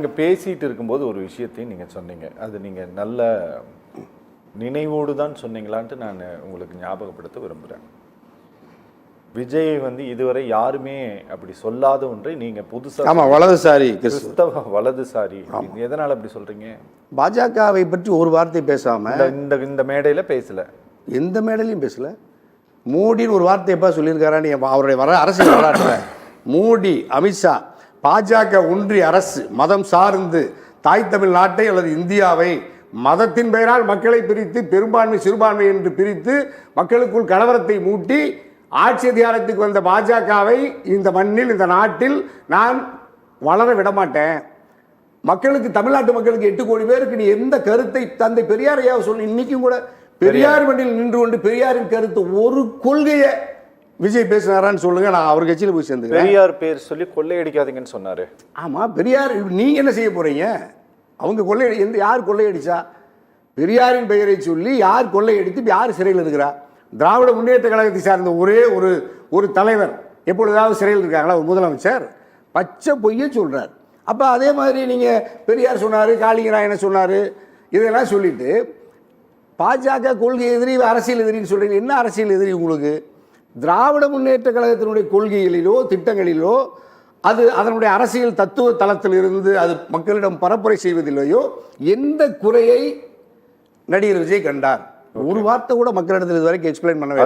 நாங்கள் பேசிகிட்டு இருக்கும்போது ஒரு விஷயத்தையும் நீங்கள் சொன்னீங்க, அது நீங்கள் நல்ல நினைவோடு தான் சொன்னீங்களான்ட்டு நான் உங்களுக்கு ஞாபகப்படுத்த விரும்புகிறேன். விஜய் வந்து இதுவரை யாருமே அப்படி சொல்லாத ஒன்றை நீங்கள் புதுசாக ஆமாம், வலதுசாரி கிறிஸ்தவ வலதுசாரி எதனால் அப்படி சொல்கிறீங்க? பாஜகவை பற்றி ஒரு வார்த்தை பேசாமல் இந்த இந்த மேடையில் பேசலை, எந்த மேடையிலையும் பேசலை. மோடின்னு ஒரு வார்த்தை எப்போ சொல்லியிருக்காரான்னு அவருடைய அரசியல் வரலாற்றில் மோடி, அமித்ஷா, பாஜக ஒன்றிய அரசு மதம் சார்ந்து தாய் தமிழ் நாட்டை அல்லது இந்தியாவை மதத்தின் பெயரால் மக்களை பிரித்து பெரும்பான்மை சிறுபான்மை என்று பிரித்து மக்களுக்குள் கலவரத்தை மூட்டி ஆட்சி அதிகாரத்துக்கு வந்த பாஜகவை இந்த மண்ணில் இந்த நாட்டில் நான் வளர விடமாட்டேன், மக்களுக்கு தமிழ்நாட்டு மக்களுக்கு 8 கோடி பேருக்கு நீ எந்த கருத்தை தந்தை பெரியார் ஐயா சொன்ன இன்னைக்கும் கூட பெரியார் மண்ணில் நின்று கொண்டு பெரியாரின் கருத்து ஒரு கொள்கையை விஜய் பேசினாரான்னு சொல்லுங்க, நான் அவர் கட்சியில் போய் சேர்ந்து. பெரியார் பேர் சொல்லி கொள்ளையடிக்காதீங்கன்னு சொன்னாரு. ஆமாம், பெரியார் நீங்க என்ன செய்ய போறீங்க? அவங்க யார் கொள்ளையடிச்சா? பெரியாரின் பெயரை சொல்லி யார் கொள்ளையடித்து யார் சிறையில் இருக்கிறா? திராவிட முன்னேற்ற கழகத்தை சார்ந்த ஒரே ஒரு தலைவர் எப்பொழுதாவது சிறையில் இருக்காங்களா? ஒரு முதலமைச்சர் பச்சை பொய்ய சொல்றார். அப்போ அதே மாதிரி நீங்க பெரியார் சொன்னாரு, காளிங்கராயனை சொன்னாரு, இதெல்லாம் சொல்லிட்டு பாஜக கொள்கை எதிரி அரசியல் எதிரின்னு சொல்றீங்க. என்ன அரசியல் எதிரி உங்களுக்கு? திராவிட முன்னேற்ற கழகத்தினுடைய கொள்கைகளிலோ திட்டங்களிலோ அதனுடைய அரசியல் தத்துவ தளத்தில் இருந்து அது மக்களிடம் பரப்புரை செய்வதில்லையோ எந்த குறையை நடிகர் விஜய் கண்டார்? ஒரு வார்த்தை கூட மக்களிடத்தில் இது வரைக்கும் எக்ஸ்பிளைன் பண்ணவே